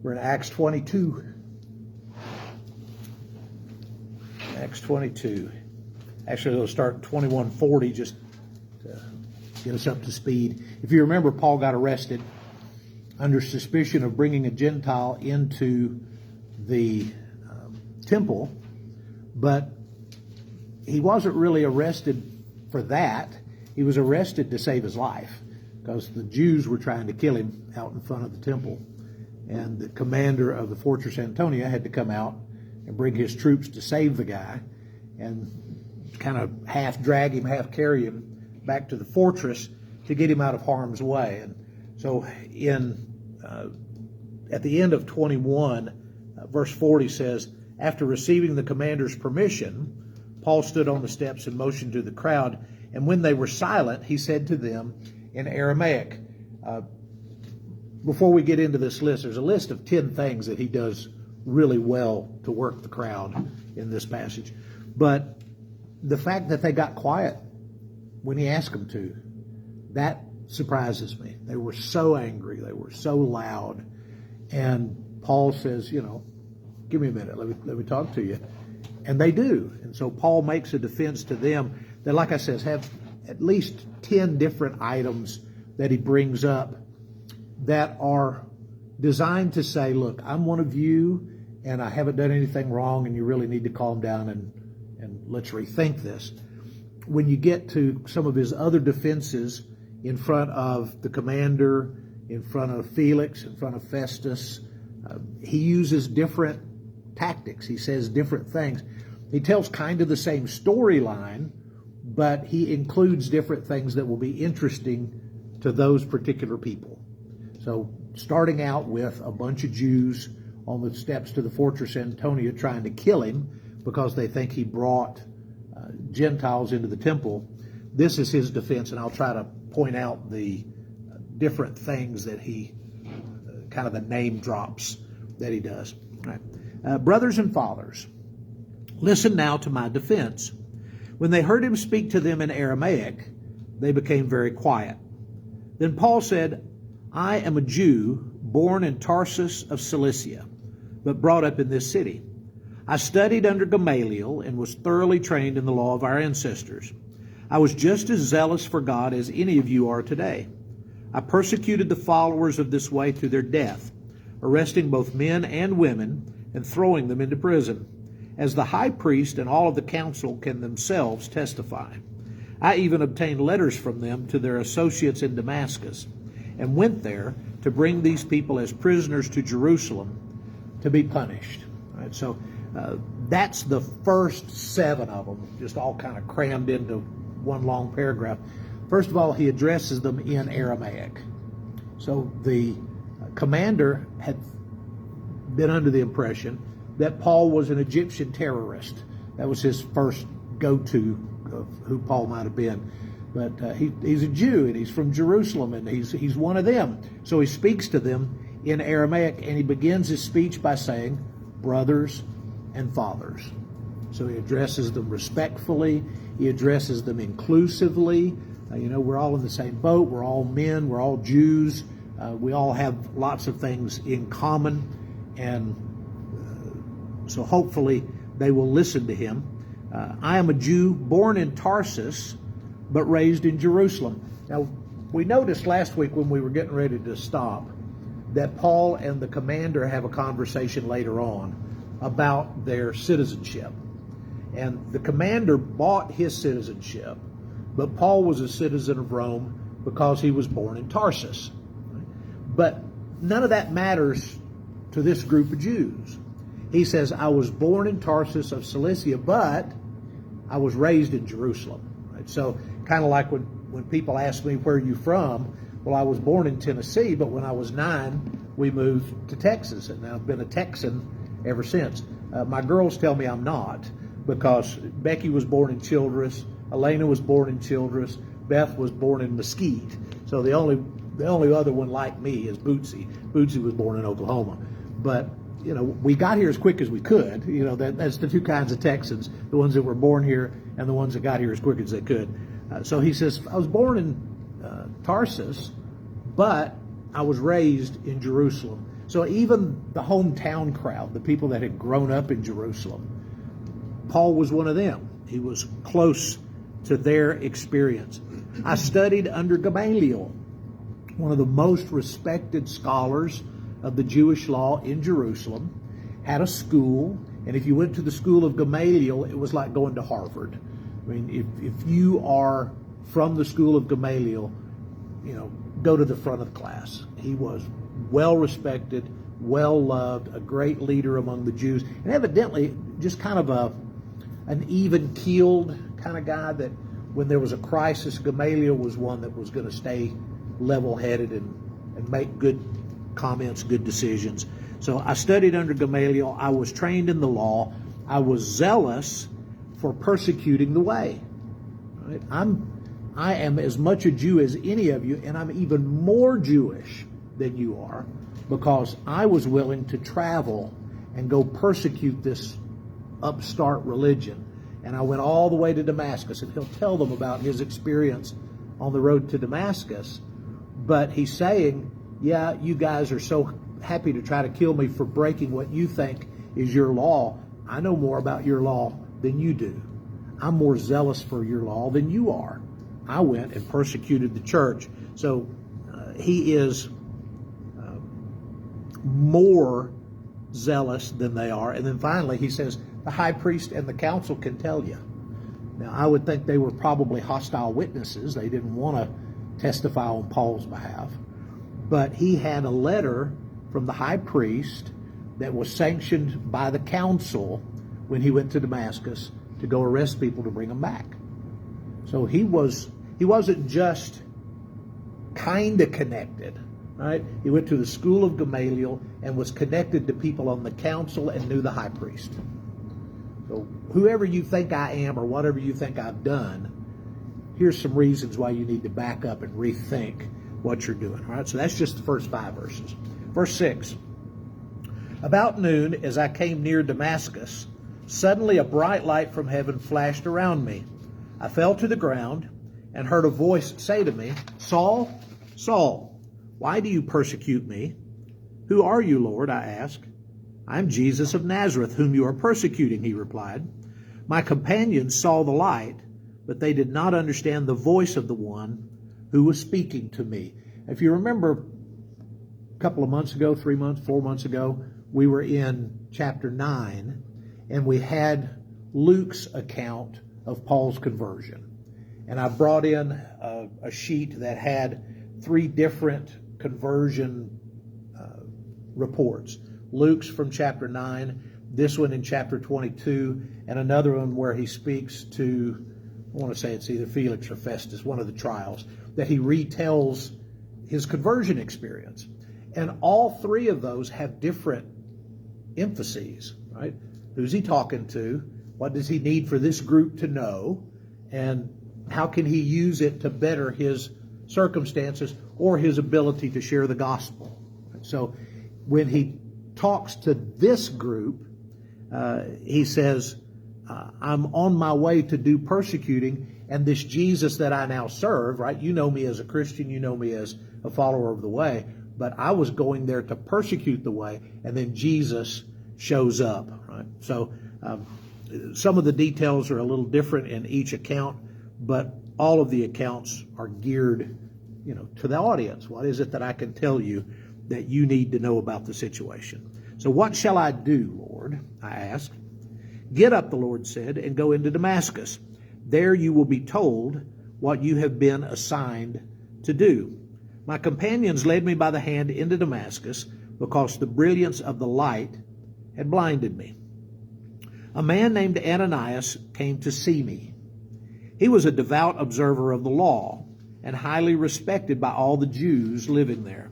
We're in Acts 22. Acts 22. Actually, it'll start 21:40 just to get us up to speed. If you remember, Paul got arrested under suspicion of bringing a Gentile into the temple, but he wasn't really arrested for that. He was arrested to save his life because the Jews were trying to kill him out in front of the temple. And the commander of the Fortress Antonia had to come out and bring his troops to save the guy and kind of half drag him, half carry him back to the fortress to get him out of harm's way. And so at the end of 21, verse 40 says, after receiving the commander's permission, Paul stood on the steps and motioned to the crowd. And when they were silent, he said to them in Aramaic. Before we get into this list, there's a list of 10 things that he does really well to work the crowd in this passage. But the fact that they got quiet when he asked them to, that surprises me. They were so angry. They were so loud. And Paul says, give me a minute. Let me talk to you. And they do. And so Paul makes a defense to them that, like I said, have at least 10 different items that he brings up that are designed to say, look, I'm one of you and I haven't done anything wrong and you really need to calm down and let's rethink this. When you get to some of his other defenses in front of the commander, in front of Felix, in front of Festus, he uses different tactics. He says different things. He tells kind of the same storyline, but he includes different things that will be interesting to those particular people. So starting out with a bunch of Jews on the steps to the Fortress Antonia trying to kill him because they think he brought Gentiles into the temple. This is his defense, and I'll try to point out the different things that he, kind of the name drops that he does. All right. Brothers and fathers, listen now to my defense. When they heard him speak to them in Aramaic, they became very quiet. Then Paul said, I am a Jew born in Tarsus of Cilicia, but brought up in this city. I studied under Gamaliel and was thoroughly trained in the law of our ancestors. I was just as zealous for God as any of you are today. I persecuted the followers of this way to their death, arresting both men and women and throwing them into prison, as the high priest and all of the council can themselves testify. I even obtained letters from them to their associates in Damascus, and went there to bring these people as prisoners to Jerusalem to be punished. All right, so that's the first 7 of them, just all kind of crammed into one long paragraph. First of all, he addresses them in Aramaic. So the commander had been under the impression that Paul was an Egyptian terrorist. That was his first go-to of who Paul might have been. But he's a Jew, and he's from Jerusalem, and he's one of them. So he speaks to them in Aramaic, and he begins his speech by saying, brothers and fathers. So he addresses them respectfully. He addresses them inclusively. We're all in the same boat. We're all men. We're all Jews. We all have lots of things in common. And so hopefully they will listen to him. I am a Jew born in Tarsus, but raised in Jerusalem. Now, we noticed last week when we were getting ready to stop that Paul and the commander have a conversation later on about their citizenship. And the commander bought his citizenship, but Paul was a citizen of Rome because he was born in Tarsus. But none of that matters to this group of Jews. He says, I was born in Tarsus of Cilicia, but I was raised in Jerusalem. Right? So kind of like when people ask me, where are you from? Well, I was born in Tennessee, but when I was 9, we moved to Texas, and I've been a Texan ever since. My girls tell me I'm not, because Becky was born in Childress, Elena was born in Childress, Beth was born in Mesquite. So the only other one like me is Bootsy. Bootsy was born in Oklahoma. But we got here as quick as we could. That's the two kinds of Texans, the ones that were born here and the ones that got here as quick as they could. So he says, I was born in Tarsus, but I was raised in Jerusalem. So even the hometown crowd, the people that had grown up in Jerusalem, Paul was one of them. He was close to their experience. I studied under Gamaliel, one of the most respected scholars of the Jewish law in Jerusalem, had a school, and if you went to the school of Gamaliel, it was like going to Harvard. I mean, if you are from the school of Gamaliel, go to the front of the class. He was well respected, well loved, a great leader among the Jews, and evidently just kind of an even-keeled kind of guy that when there was a crisis, Gamaliel was one that was going to stay level-headed and make good comments, good decisions. So I studied under Gamaliel. I was trained in the law. I was zealous for persecuting the way. Right? I am as much a Jew as any of you, and I'm even more Jewish than you are because I was willing to travel and go persecute this upstart religion. And I went all the way to Damascus, and he'll tell them about his experience on the road to Damascus. But he's saying, yeah, you guys are so happy to try to kill me for breaking what you think is your law. I know more about your law than you do. I'm more zealous for your law than you are. I went and persecuted the church. So he is more zealous than they are. And then finally he says, the high priest and the council can tell you. Now, I would think they were probably hostile witnesses. They didn't want to testify on Paul's behalf. But he had a letter from the high priest that was sanctioned by the council when he went to Damascus to go arrest people to bring them back. So he wasn't just kind of connected, right? He went to the school of Gamaliel and was connected to people on the council and knew the high priest. So whoever you think I am or whatever you think I've done, here's some reasons why you need to back up and rethink what you're doing. All right, so that's just the first 5 verses. Verse 6. About noon, as I came near Damascus, suddenly a bright light from heaven flashed around me. I fell to the ground and heard a voice say to me, Saul, Saul, why do you persecute me? Who are you, Lord? I asked. I am Jesus of Nazareth, whom you are persecuting, he replied. My companions saw the light, but they did not understand the voice of the one who was speaking to me. If you remember a couple of months ago, 3 months, 4 months ago, we were in chapter 9, and we had Luke's account of Paul's conversion. And I brought in a sheet that had 3 different conversion reports. Luke's from chapter 9, this one in chapter 22, and another one where he speaks to, I want to say it's either Felix or Festus, one of the trials, that he retells his conversion experience. And all 3 of those have different emphases, right? Who's he talking to? What does he need for this group to know? And how can he use it to better his circumstances or his ability to share the gospel? So when he talks to this group, he says, I'm on my way to do persecuting, and this Jesus that I now serve, right? You know me as a Christian, you know me as a follower of the way, but I was going there to persecute the way, and then Jesus shows up, right? So some of the details are a little different in each account, but all of the accounts are geared, to the audience. What is it that I can tell you that you need to know about the situation? So what shall I do, Lord? I asked. Get up, the Lord said, and go into Damascus. There you will be told what you have been assigned to do. My companions led me by the hand into Damascus because the brilliance of the light had blinded me. A man named Ananias came to see me. He was a devout observer of the law and highly respected by all the Jews living there.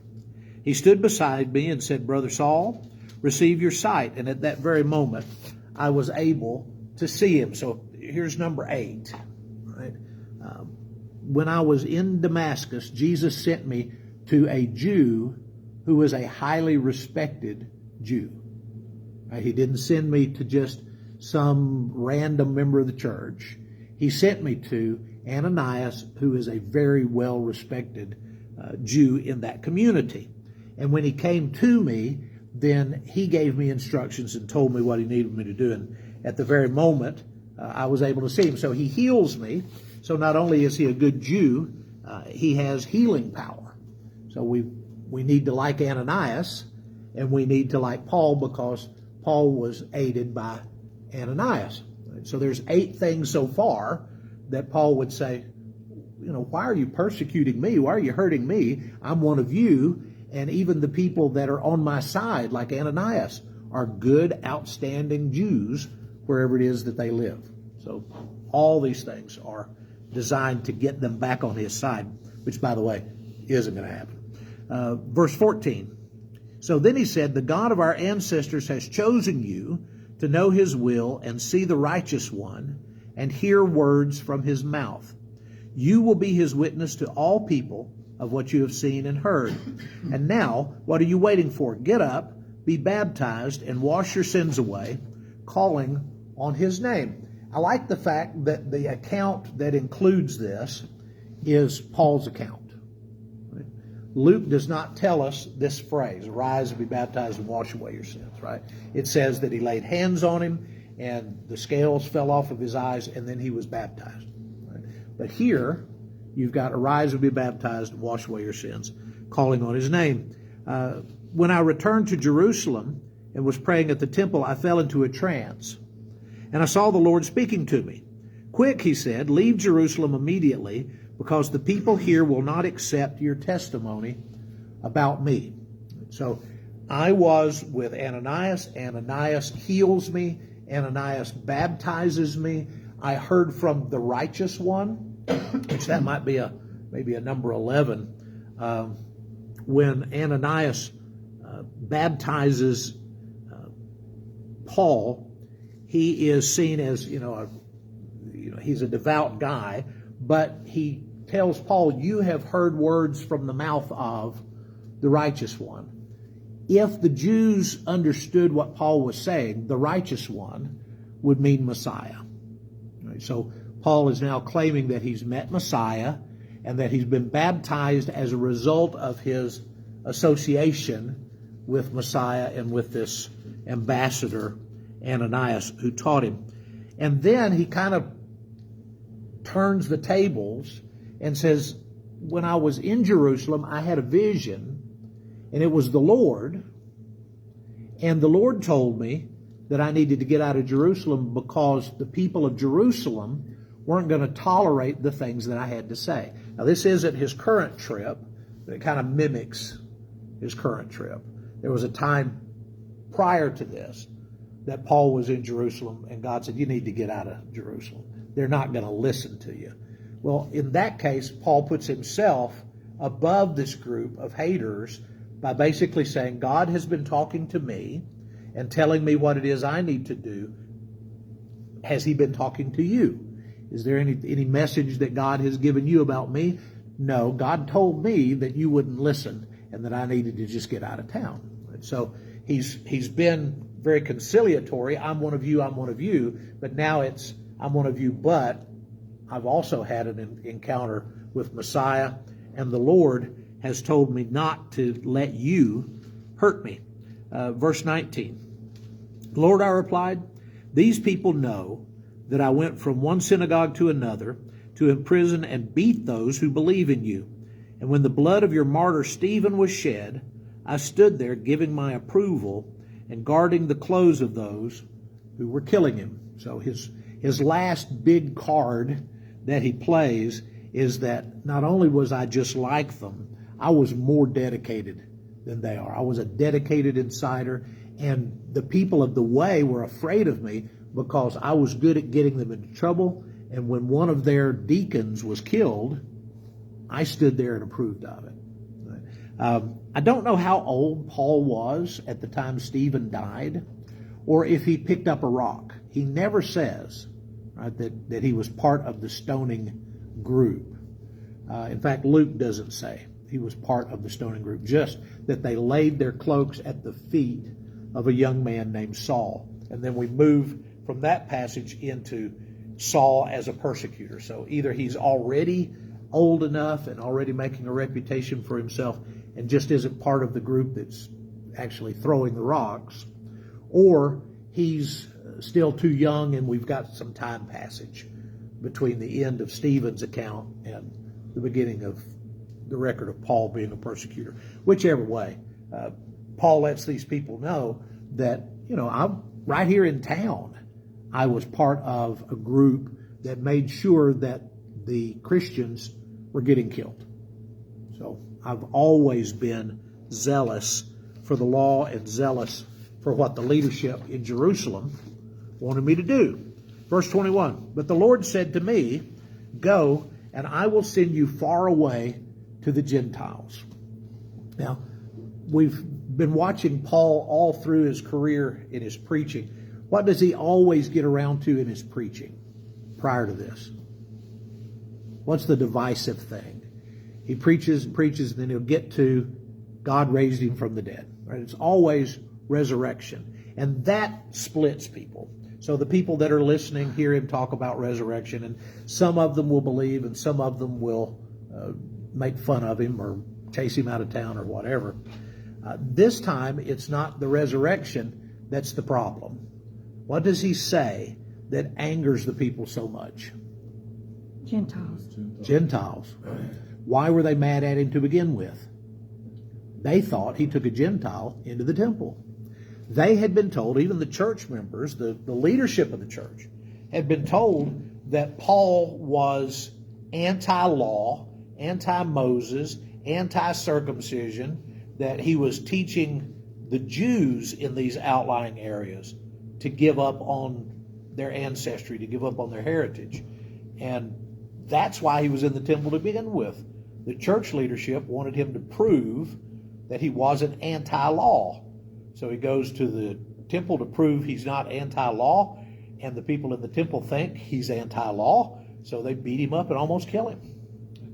He stood beside me and said, Brother Saul, receive your sight. And at that very moment, I was able to see him. So here's number 8. Right? When I was in Damascus, Jesus sent me to a Jew who was a highly respected Jew. Right? He didn't send me to just some random member of the church. He sent me to Ananias, who is a very well-respected Jew in that community. And when he came to me, then he gave me instructions and told me what he needed me to do. And at the very moment, I was able to see him. So he heals me. So not only is he a good Jew, he has healing power. So we need to like Ananias, and we need to like Paul, because Paul was aided by Ananias. So there's 8 things so far that Paul would say, why are you persecuting me? Why are you hurting me? I'm one of you. And even the people that are on my side, like Ananias, are good, outstanding Jews wherever it is that they live. So all these things are designed to get them back on his side, which, by the way, isn't going to happen. Verse 14. So then he said, the God of our ancestors has chosen you to know his will and see the righteous one and hear words from his mouth. You will be his witness to all people of what you have seen and heard. And now, what are you waiting for? Get up, be baptized, and wash your sins away, calling on his name. I like the fact that the account that includes this is Paul's account. Luke does not tell us this phrase, arise and be baptized and wash away your sins, right? It says that he laid hands on him and the scales fell off of his eyes and then he was baptized. Right? But here, you've got arise and be baptized and wash away your sins, calling on his name. When I returned to Jerusalem and was praying at the temple, I fell into a trance. And I saw the Lord speaking to me. Quick, he said, leave Jerusalem immediately, because the people here will not accept your testimony about me. So I was with Ananias. Ananias heals me. Ananias baptizes me. I heard from the righteous one, which that might be maybe a number 11. When Ananias baptizes Paul, he is seen as, he's a devout guy, but he tells Paul, you have heard words from the mouth of the righteous one. If the Jews understood what Paul was saying, the righteous one would mean Messiah. Right? So Paul is now claiming that he's met Messiah and that he's been baptized as a result of his association with Messiah and with this ambassador, Ananias, who taught him. And then he kind of turns the tables and says, when I was in Jerusalem, I had a vision, and it was the Lord, and the Lord told me that I needed to get out of Jerusalem because the people of Jerusalem weren't going to tolerate the things that I had to say. Now, this isn't his current trip, but it kind of mimics his current trip. There was a time prior to this that Paul was in Jerusalem, and God said, you need to get out of Jerusalem. They're not going to listen to you. Well, in that case, Paul puts himself above this group of haters by basically saying, God has been talking to me and telling me what it is I need to do. Has he been talking to you? Is there any message that God has given you about me? No, God told me that you wouldn't listen and that I needed to just get out of town. And so he's been very conciliatory. I'm one of you, but now it's I'm one of you, but I've also had an encounter with Messiah, and the Lord has told me not to let you hurt me. Verse 19. Lord, I replied, these people know that I went from one synagogue to another to imprison and beat those who believe in you. And when the blood of your martyr Stephen was shed, I stood there giving my approval and guarding the clothes of those who were killing him. So his last big card that he plays is that not only was I just like them, I was more dedicated than they are. I was a dedicated insider, and the people of the way were afraid of me because I was good at getting them into trouble. And when one of their deacons was killed, I stood there and approved of it. I don't know how old Paul was at the time Stephen died, or if he picked up a rock. He never says, right, that he was part of the stoning group. In fact, Luke doesn't say he was part of the stoning group, just that they laid their cloaks at the feet of a young man named Saul. And then we move from that passage into Saul as a persecutor. So either he's already old enough and already making a reputation for himself and just isn't part of the group that's actually throwing the rocks, or he's still too young and we've got some time passage between the end of Stephen's account and the beginning of the record of Paul being a persecutor. Whichever way, Paul lets these people know that, I'm right here in town. I was part of a group that made sure that the Christians were getting killed. So I've always been zealous for the law and zealous for what the leadership in Jerusalem wanted me to do. Verse 21, but the Lord said to me, go, and I will send you far away to the Gentiles. Now, we've been watching Paul all through his career in his preaching. What does he always get around to in his preaching prior to this? What's the divisive thing? He preaches and preaches, and then he'll get to God raised him from the dead. Right? It's always resurrection. And that splits people. So the people that are listening hear him talk about resurrection, and some of them will believe, and some of them will make fun of him or chase him out of town or whatever. This time, it's not the resurrection that's the problem. What does he say that angers the people so much? Gentiles. Why were they mad at him to begin with? They thought he took a Gentile into the temple. They had been told, even the church members, the leadership of the church, had been told that Paul was anti-law, anti-Moses, anti-circumcision, that he was teaching the Jews in these outlying areas to give up on their ancestry, to give up on their heritage. And that's why he was in the temple to begin with. The church leadership wanted him to prove that he wasn't anti-law. So he goes to the temple to prove he's not anti-law, and the people in the temple think he's anti-law, so they beat him up and almost kill him.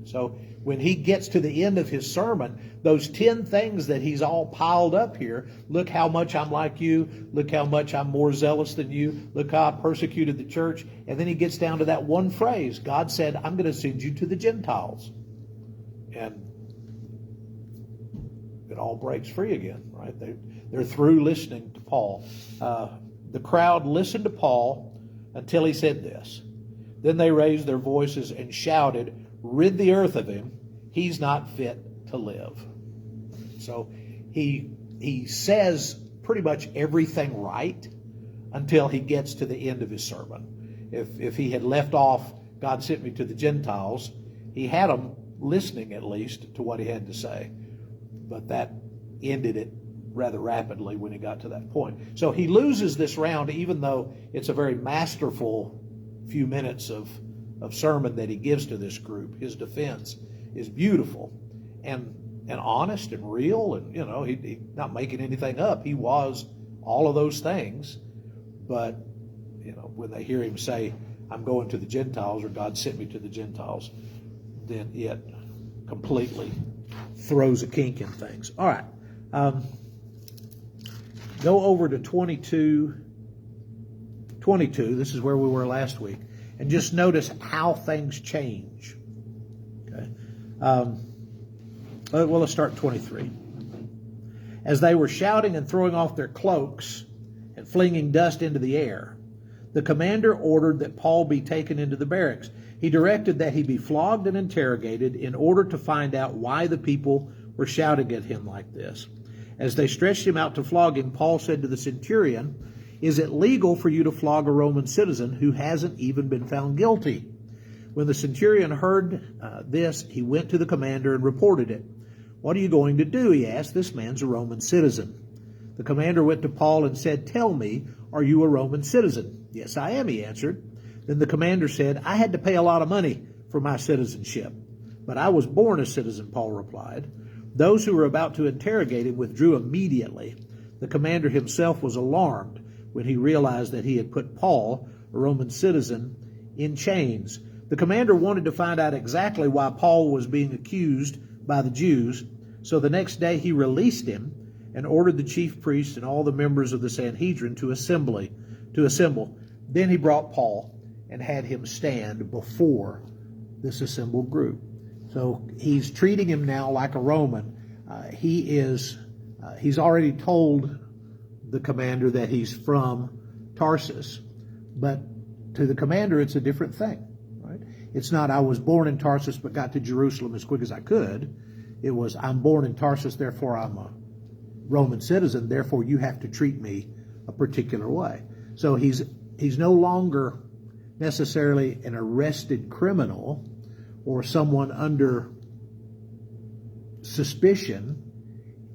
So when he gets to the end of his sermon, those 10 things that he's all piled up here, look how much I'm like you, look how much I'm more zealous than you, look how I persecuted the church, and then he gets down to that one phrase, God said, I'm going to send you to the Gentiles. And it all breaks free again, right? They're through listening to Paul. The crowd listened to Paul until he said this. Then they raised their voices and shouted, rid the earth of him. He's not fit to live. So he says pretty much everything right until he gets to the end of his sermon. If he had left off, God sent me to the Gentiles, he had them listening at least to what he had to say. But that ended it rather rapidly when he got to that point. So he loses this round, even though it's a very masterful few minutes of sermon that he gives to this group. His defense is beautiful and honest and real, and he's not making anything up. He was all of those things. But when they hear him say, I'm going to the Gentiles, or God sent me to the Gentiles, then it completely throws a kink in things. All right. Go over to 22. This is where we were last week. And just notice how things change. Okay. Well, let's start 23. As they were shouting and throwing off their cloaks and flinging dust into the air, the commander ordered that Paul be taken into the barracks. He directed that he be flogged and interrogated in order to find out why the people were shouting at him like this. As they stretched him out to flog him, Paul said to the centurion, is it legal for you to flog a Roman citizen who hasn't even been found guilty? When the centurion heard this, he went to the commander and reported it. What are you going to do? He asked. This man's a Roman citizen. The commander went to Paul and said, tell me, are you a Roman citizen? Yes, I am, he answered. Then the commander said, I had to pay a lot of money for my citizenship. But I was born a citizen, Paul replied. Those who were about to interrogate him withdrew immediately. The commander himself was alarmed when he realized that he had put Paul, a Roman citizen, in chains. The commander wanted to find out exactly why Paul was being accused by the Jews, so the next day he released him and ordered the chief priests and all the members of the Sanhedrin to assemble. Then he brought Paul and had him stand before this assembled group. So he's treating him now like a Roman. He's already told the commander that he's from Tarsus, but to the commander it's a different thing, right? It's not I was born in Tarsus but got to Jerusalem as quick as I could. It was I'm born in Tarsus, therefore I'm a Roman citizen, therefore you have to treat me a particular way. So he's no longer necessarily an arrested criminal or someone under suspicion.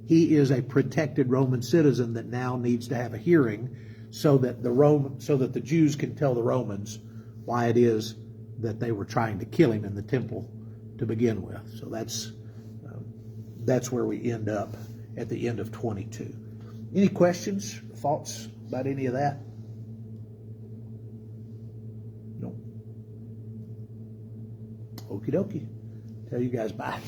He is a protected Roman citizen that now needs to have a hearing so that the Jews can tell the Romans why it is that they were trying to kill him in the temple to begin with. So that's where we end up at the end of 22. Any questions, thoughts about any of that? No. Okie dokie. Tell you guys bye.